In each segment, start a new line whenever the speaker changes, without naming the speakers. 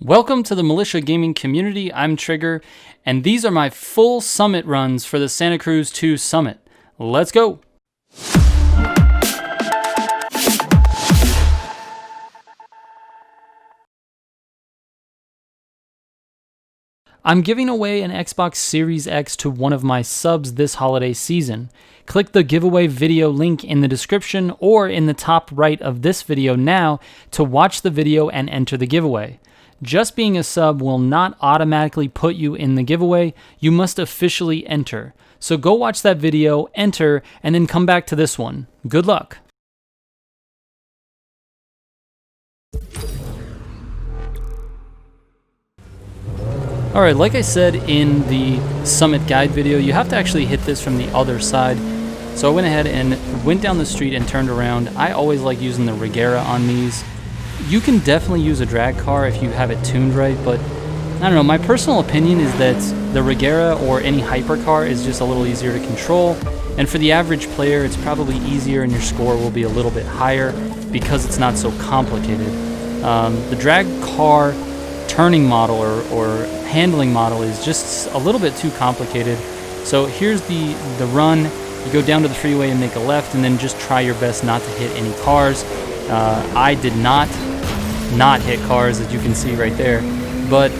Welcome to the Militia Gaming Community. I'm Trigger, and these are my full summit runs for the Santa Cruz 2 Summit. Let's go! I'm giving away an Xbox Series X to one of my subs this holiday season. Click the giveaway video link in the description or in the top right of this video now to watch the video and enter the giveaway. Just being a sub will not automatically put you in the giveaway. You must officially enter. So go watch that video, enter, and then come back to this one. Good luck! Alright, like I said in the Summit Guide video, you have to actually hit this from the other side. So I went ahead and went down the street and turned around. I always like using the Regera on these. You can definitely use a drag car if you have it tuned right, but I don't know, my personal opinion is that the Regera or any hypercar is just a little easier to control, and for the average player it's probably easier and your score will be a little bit higher because it's not so complicated. The drag car turning model or handling model is just a little bit too complicated. So here's the run. You go down to the freeway and make a left, and then just try your best not to hit any cars. I did not hit cars, as you can see right there, but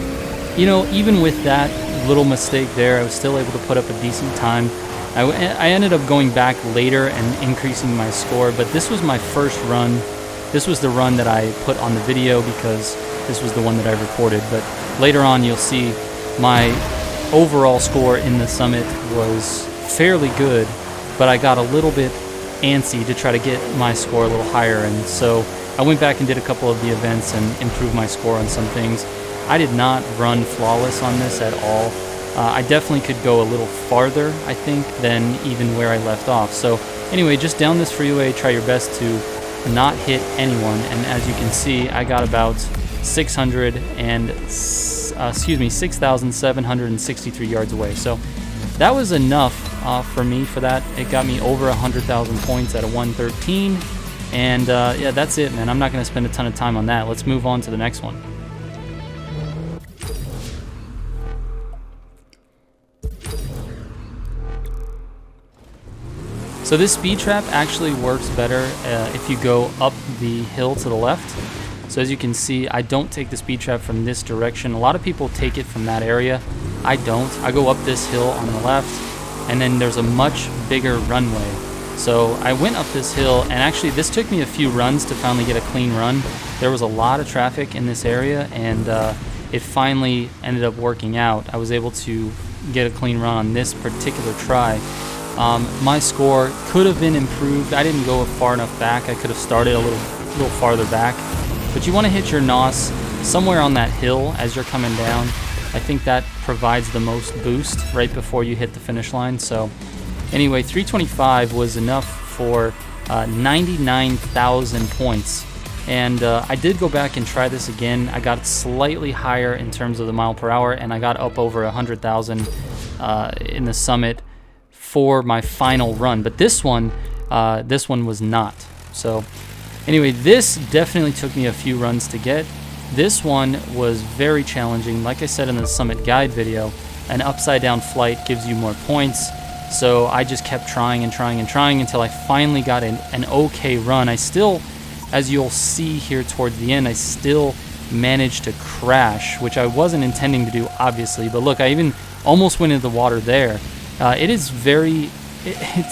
you know, even with that little mistake there, I was still able to put up a decent time. I ended up going back later and increasing my score, but this was my first run. This was the run that I put on the video because this was the one that I recorded, but later on you'll see my overall score in the summit was fairly good, but I got a little bit antsy to try to get my score a little higher, and so I went back and did a couple of the events and improved my score on some things. I did not run flawless on this at all. I definitely could go a little farther, I think, than even where I left off. So anyway, just down this freeway, try your best to not hit anyone, and as you can see, I got about 6,763 yards away. So that was enough for me for that. It got me over 100,000 points at a 113, and yeah, that's it, man. I'm not going to spend a ton of time on that. Let's move on to the next one. So this Speedtrap actually works better if you go up the hill to the left. So as you can see, I don't take the Speedtrap from this direction. A lot of people take it from that area. I don't. I go up this hill on the left, and then there's a much bigger runway. So I went up this hill, and actually this took me a few runs to finally get a clean run. There was a lot of traffic in this area, and it finally ended up working out. I was able to get a clean run on this particular try. My score could have been improved. I didn't go far enough back. I could have started a little farther back. But you want to hit your NOS somewhere on that hill as you're coming down. I think that provides the most boost right before you hit the finish line. So anyway, 325 was enough for 99,000 points. And I did go back and try this again. I got slightly higher in terms of the mile per hour, and I got up over 100,000 in the summit for my final run. But this one was not. So anyway, this definitely took me a few runs to get. This one was very challenging. Like I said in the Summit Guide video, an upside down flight gives you more points. So I just kept trying and trying and trying until I finally got an okay run. I still, as you'll see here towards the end, I still managed to crash, which I wasn't intending to do, obviously. But look, I even almost went into the water there. It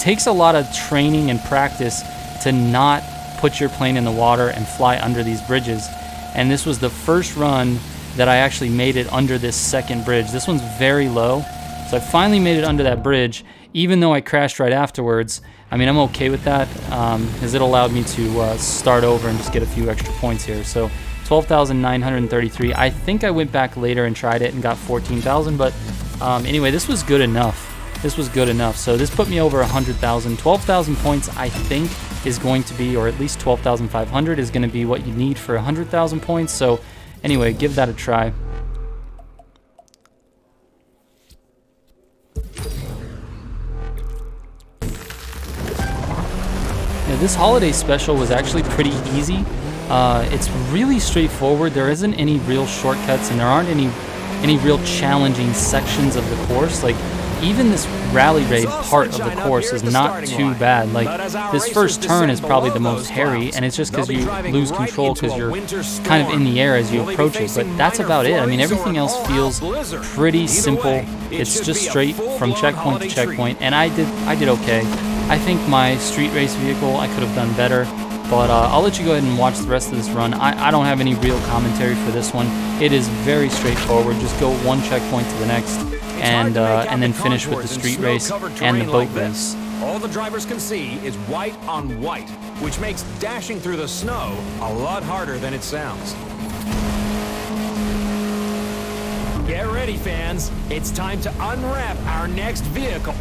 takes a lot of training and practice to not put your plane in the water and fly under these bridges. And this was the first run that I actually made it under this second bridge. This one's very low, so I finally made it under that bridge, even though I crashed right afterwards. I mean, I'm okay with that, because it allowed me to start over and just get a few extra points here. So 12,933. I think I went back later and tried it and got 14,000, but anyway, this was good enough. This was good enough. So this put me over 100,000. 12,000 points, I think, is going to be, or at least 12,500 is going to be what you need for 100,000 points. So anyway, give that a try. Now, this holiday special was actually pretty easy. It's really straightforward. There isn't any real shortcuts, and there aren't any real challenging sections of the course. Like, even this rally raid part of the course is not too bad. Like, this first turn is probably the most hairy, and it's just because you lose control because you're kind of in the air as you approach it, but that's about it. I mean, everything else feels pretty simple. It's just straight from checkpoint to checkpoint, and I did okay. I think my street race vehicle, I could have done better, but I'll let you go ahead and watch the rest of this run. I don't have any real commentary for this one. It is very straightforward. Just go one checkpoint to the next, and then finish with the street race and the boat race.
All the drivers can see is white on white, which makes dashing through the snow a lot harder than it sounds. Get ready, fans. It's time to unwrap our next vehicle.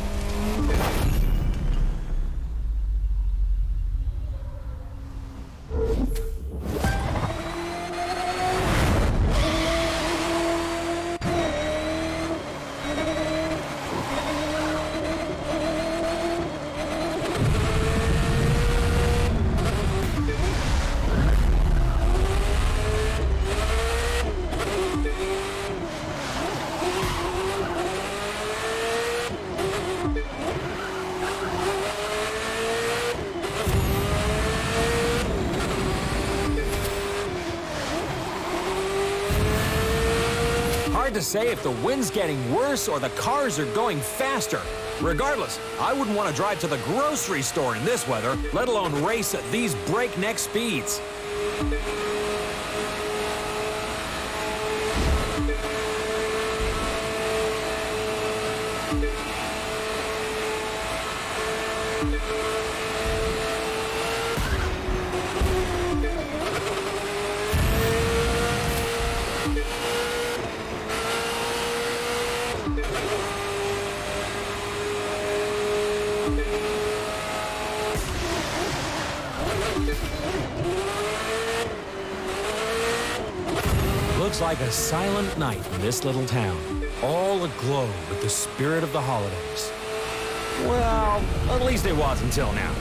Hard to say if the wind's getting worse or the cars are going faster. Regardless, I wouldn't want to drive to the grocery store in this weather, let alone race at these breakneck speeds. Looks like a silent night in this little town, all aglow with the spirit of the holidays. Well, at least it was until now.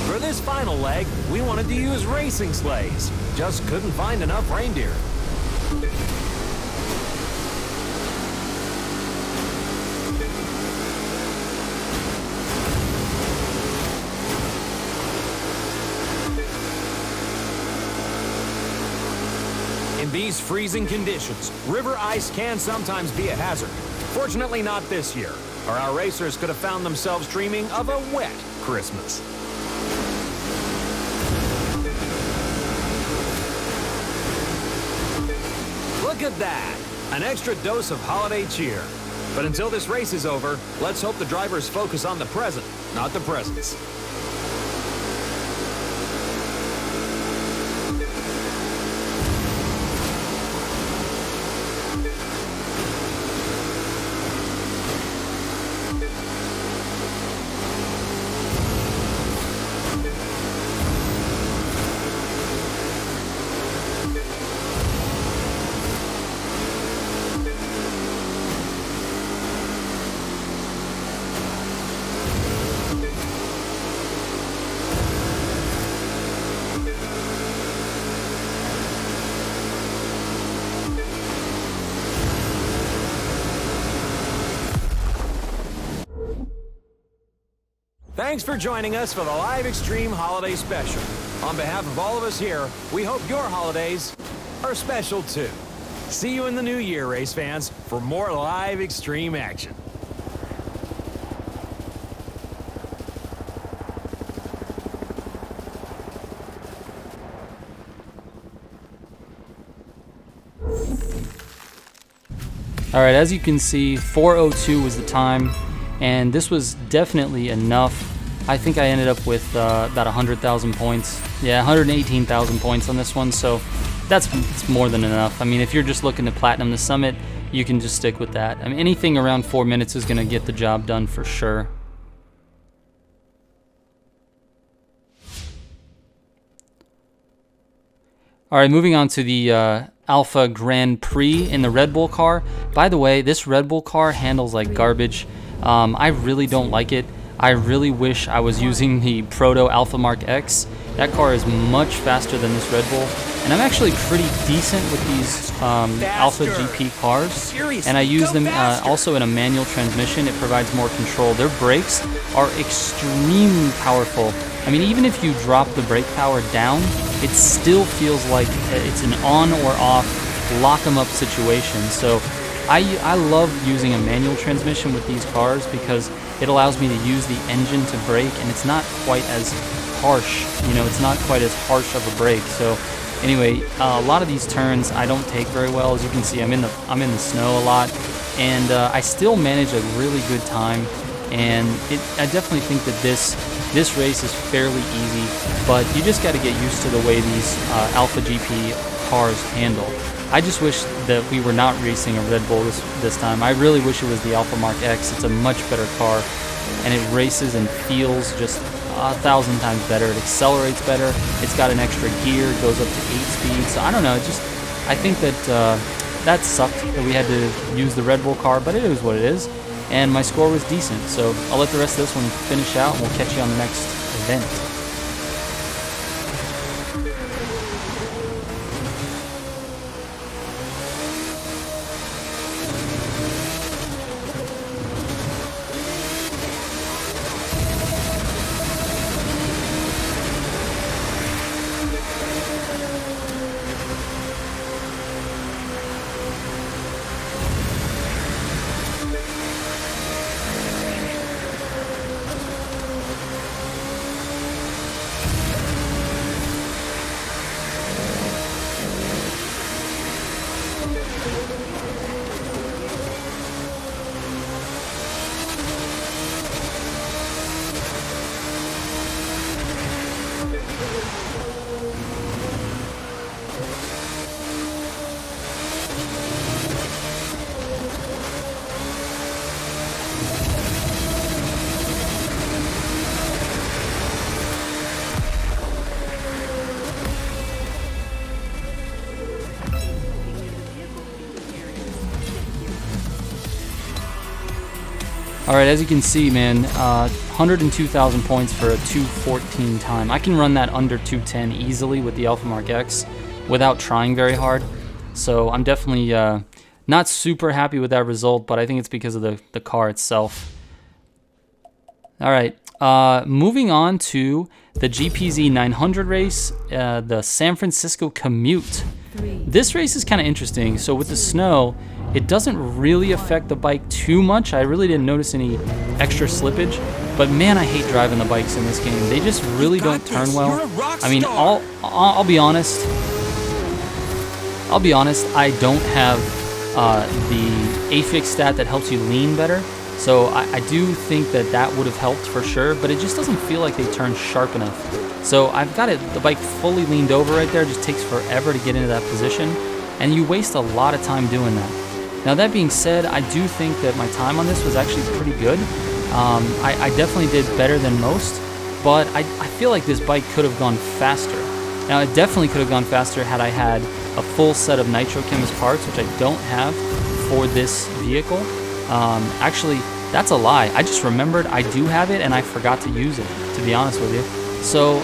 For this final leg, we wanted to use racing sleighs. Just couldn't find enough reindeer. In these freezing conditions, river ice can sometimes be a hazard. Fortunately not this year, or our racers could have found themselves dreaming of a wet Christmas. Look at that! An extra dose of holiday cheer. But until this race is over, let's hope the drivers focus on the present, not the presents. Thanks for joining us for the Live Extreme Holiday Special. On behalf of all of us here, we hope your holidays are special too. See you in the new year, race fans, for more Live Extreme action.
All right, as you can see, 4:02 was the time, and this was definitely enough. I think I ended up with about 100,000 points. Yeah, 118,000 points on this one, so that's more than enough. I mean, if you're just looking to platinum the summit, you can just stick with that. I mean, anything around 4 minutes is going to get the job done for sure. All right, moving on to the Alpha Grand Prix in the Red Bull car. By the way, this Red Bull car handles like garbage. I really don't like it. I really wish I was using the Proto Alpha Mark X. That car is much faster than this Red Bull. And I'm actually pretty decent with these Alpha GP cars. And I use them also in a manual transmission. It provides more control. Their brakes are extremely powerful. I mean, even if you drop the brake power down, it still feels like it's an on or off, lock 'em up situation. So I love using a manual transmission with these cars because it allows me to use the engine to brake, and it's not quite as harsh. You know, it's not quite as harsh of a brake. So anyway, a lot of these turns I don't take very well. As you can see, I'm in the snow a lot, and I still manage a really good time. And I definitely think that this race is fairly easy, but you just got to get used to the way these Alpha GP cars handle. I just wish that we were not racing a Red Bull this time. I really wish it was the Alpha Mark X. It's a much better car, and it races and feels just 1,000 times better. It accelerates better. It's got an extra gear, goes up to 8 speed. So I don't know. I think that that sucked that we had to use the Red Bull car, but it is what it is. And my score was decent, so I'll let the rest of this one finish out, and we'll catch you on the next event. Alright, as you can see, man, 102,000 points for a 2:14 time. I can run that under 2:10 easily with the Alpha Mark X without trying very hard. So I'm definitely not super happy with that result, but I think it's because of the car itself. Alright, moving on to the GPZ 900 race, the San Francisco Commute. This race is kind of interesting. So with the snow, it doesn't really affect the bike too much. I really didn't notice any extra slippage, but man, I hate driving the bikes in this game. They just really don't turn well. I mean, I'll be honest. I don't have the AFIX stat that helps you lean better, so I do think that would have helped for sure, but it just doesn't feel like they turn sharp enough. So I've got the bike fully leaned over right there. It just takes forever to get into that position, and you waste a lot of time doing that. Now that being said, I do think that my time on this was actually pretty good. I definitely did better than most, but I feel like this bike could have gone faster. Now it definitely could have gone faster had I had a full set of Nitrochemist parts, which I don't have for this vehicle. Actually, that's a lie. I just remembered I do have it and I forgot to use it, to be honest with you. So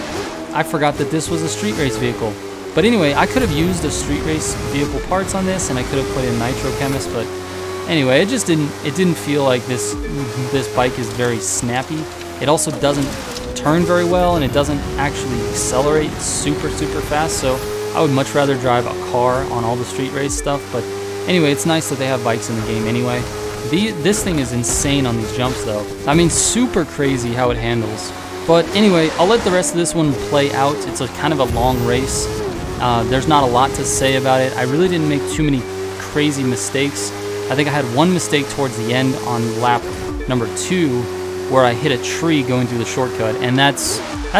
I forgot that this was a street race vehicle. But anyway, I could have used the street race vehicle parts on this, and I could have put in Nitrochemist, but anyway, it didn't feel like this bike is very snappy. It also doesn't turn very well, and it doesn't actually accelerate super fast, so I would much rather drive a car on all the street race stuff. But anyway, it's nice that they have bikes in the game anyway. This thing is insane on these jumps though. I mean, super crazy how it handles. But anyway, I'll let the rest of this one play out. It's a kind of a long race. There's not a lot to say about it. I really didn't make too many crazy mistakes. I think I had one mistake towards the end on lap number 2 where I hit a tree going through the shortcut, and that's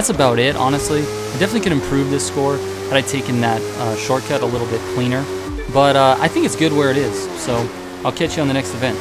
about it, honestly. I definitely could improve this score had I taken that shortcut a little bit cleaner, but I think it's good where it is, so I'll catch you on the next event.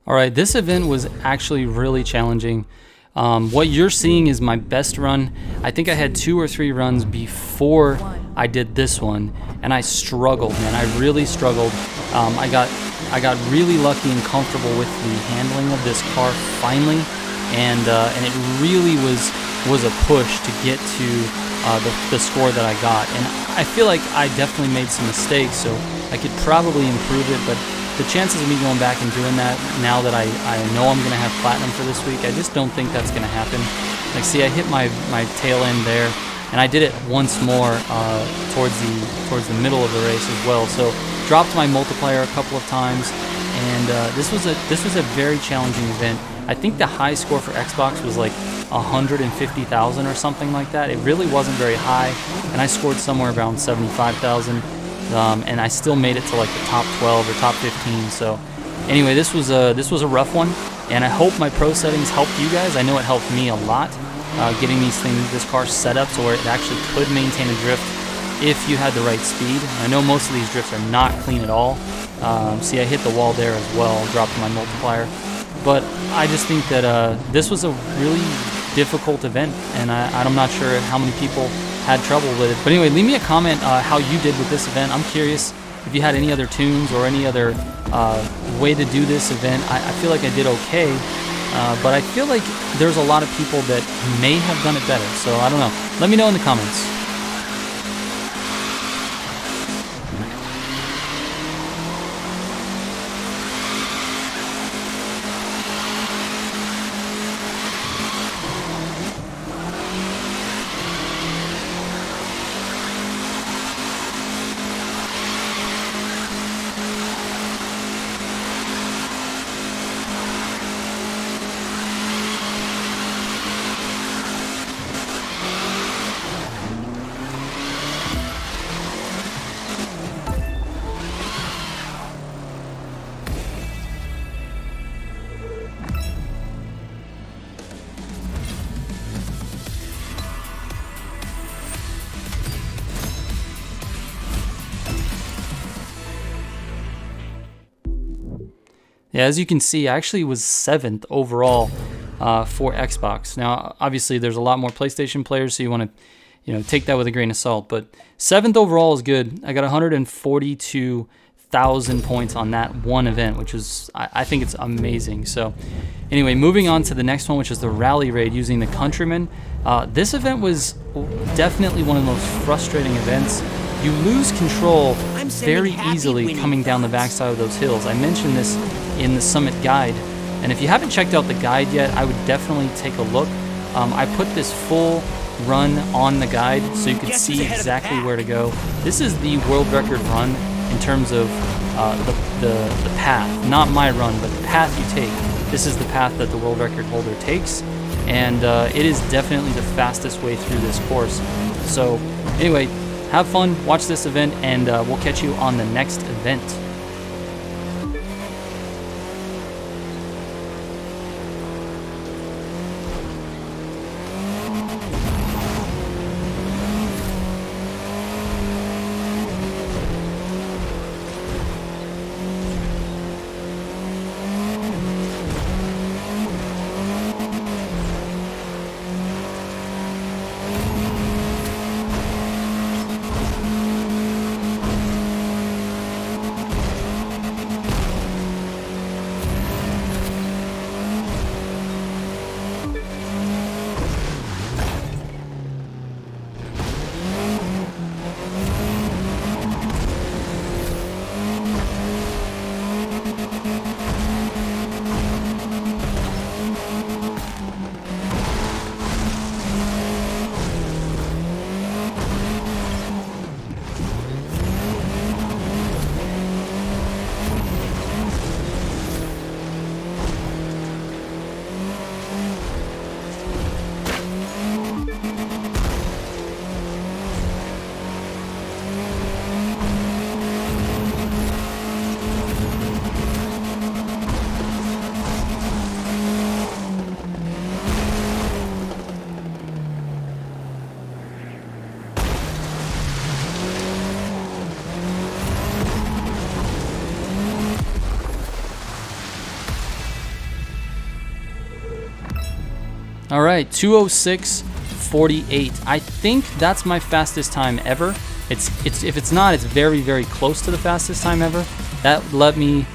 All right, this event was actually really challenging. What you're seeing is my best run. I think I had 2 or 3 runs before I did this one, and I struggled, man. I really struggled. I got really lucky and comfortable with the handling of this car finally, and it really was a push to get to the score that I got. And I feel like I definitely made some mistakes, so I could probably improve it, but the chances of me going back and doing that now that I know I'm going to have platinum for this week, I just don't think that's going to happen. Like, see, I hit my tail end there, and I did it once more towards the middle of the race as well. So dropped my multiplier a couple of times, and this was a very challenging event. I think the high score for Xbox was like 150,000 or something like that. It really wasn't very high, and I scored somewhere around 75,000. And I still made it to like the top 12 or top 15. So anyway, this was a rough one, and I hope my pro settings helped you guys. I know it helped me a lot getting this car set up so where it actually could maintain a drift if you had the right speed. I know most of these drifts are not clean at all. See, I hit the wall there as well, dropped my multiplier. But I just think that this was a really difficult event, and I'm not sure how many people had trouble with it. But anyway, leave me a comment how you did with this event. I'm curious if you had any other tunes or any other way to do this event. I feel like I did okay, but I feel like there's a lot of people that may have done it better. So I don't know. Let me know in the comments. Yeah, as you can see, I actually was 7th overall for Xbox. Now, obviously, there's a lot more PlayStation players, so you want to, take that with a grain of salt. But 7th overall is good. I got 142,000 points on that one event, which is, I think it's amazing. So, anyway, moving on to the next one, which is the Rally Raid using the Countryman. This event was definitely one of the most frustrating events. You lose control very easily coming down the backside of those hills. I mentioned this in the Summit Guide, And if you haven't checked out the guide yet, I would definitely take a look. I put this full run on the guide so you can see exactly where to go. This is the world record run in terms of the path, not my run, but the path you take. This is the path that the world record holder takes, and it is definitely the fastest way through this course. So anyway, have fun, watch this event, and we'll catch you on the next event. All right, 2:06:48. I think that's my fastest time ever. If it's not, it's very, very close to the fastest time ever. That allowed me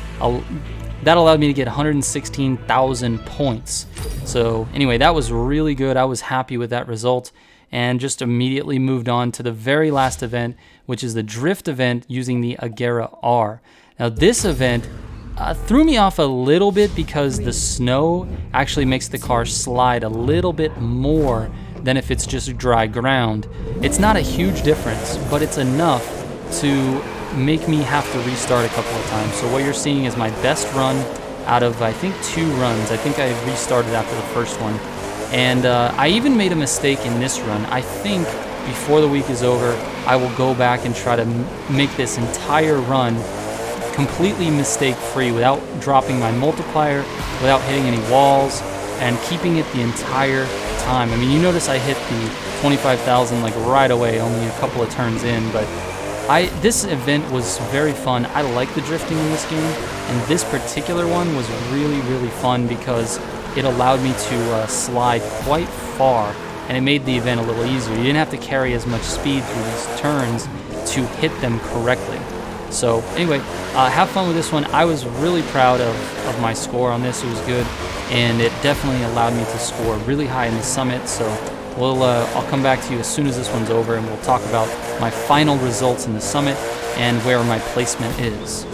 to get 116,000 points. So anyway, that was really good. I was happy with that result, and just immediately moved on to the very last event, which is the drift event using the Agera R. Now this event threw me off a little bit because the snow actually makes the car slide a little bit more than if it's just dry ground. It's not a huge difference, but it's enough to make me have to restart a couple of times. So what you're seeing is my best run out of, I think, 2 runs. I think I restarted after the first one. And I even made a mistake in this run. I think before the week is over, I will go back and try to make this entire run completely mistake-free without dropping my multiplier, without hitting any walls, and keeping it the entire time. I mean, you notice I hit the 25,000 like right away, only a couple of turns in, but this event was very fun. I like the drifting in this game, and this particular one was really, really fun because it allowed me to slide quite far, and it made the event a little easier. You didn't have to carry as much speed through these turns to hit them correctly. So anyway, have fun with this one. I was really proud of my score on this. It was good, and it definitely allowed me to score really high in the summit. So I'll come back to you as soon as this one's over, and we'll talk about my final results in the summit and where my placement is.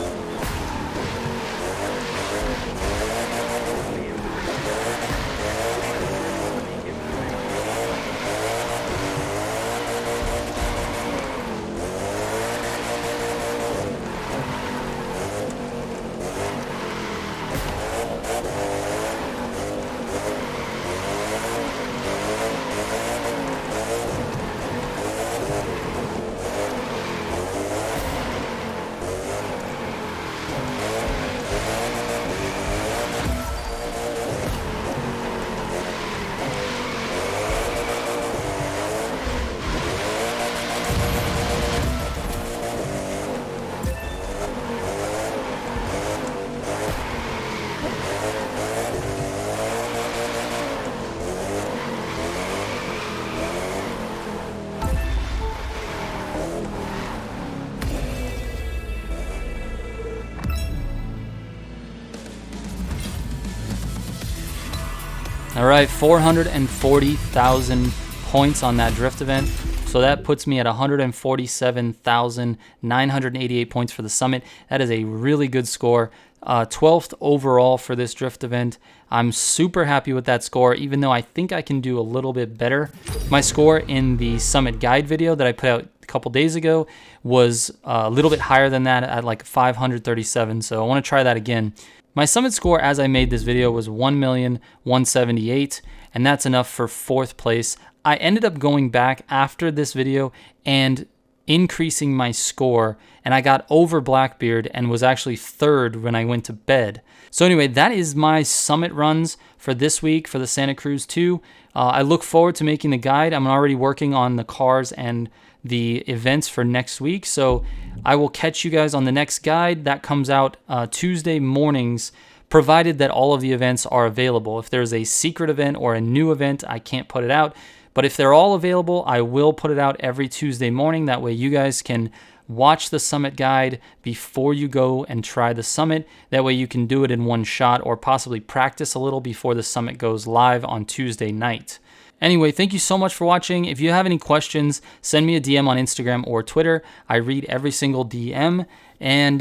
All right, 440,000 points on that drift event. So that puts me at 147,988 points for the summit. That is a really good score. 12th overall for this drift event. I'm super happy with that score, even though I think I can do a little bit better. My score in the Summit Guide video that I put out a couple days ago was a little bit higher than that at like 537, so I want to try that again. My Summit score as I made this video was 1,178,000, and that's enough for 4th place. I ended up going back after this video and increasing my score, and I got over Blackbeard and was actually 3rd when I went to bed. So anyway, that is my Summit runs for this week for the Santa Cruz 2. I look forward to making the guide. I'm already working on the cars and the events for next week, so I will catch you guys on the next guide. That comes out Tuesday mornings, provided that all of the events are available. If there's a secret event or a new event, I can't put it out. But if they're all available, I will put it out every Tuesday morning. That way you guys can watch the Summit guide before you go and try the Summit. That way you can do it in one shot or possibly practice a little before the Summit goes live on Tuesday night. Anyway, thank you so much for watching. If you have any questions, send me a DM on Instagram or Twitter. I read every single DM. And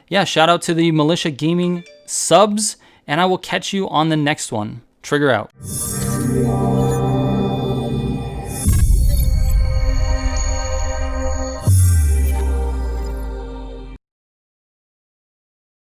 yeah, shout out to the Militia Gaming subs, and I will catch you on the next one. Trigger out.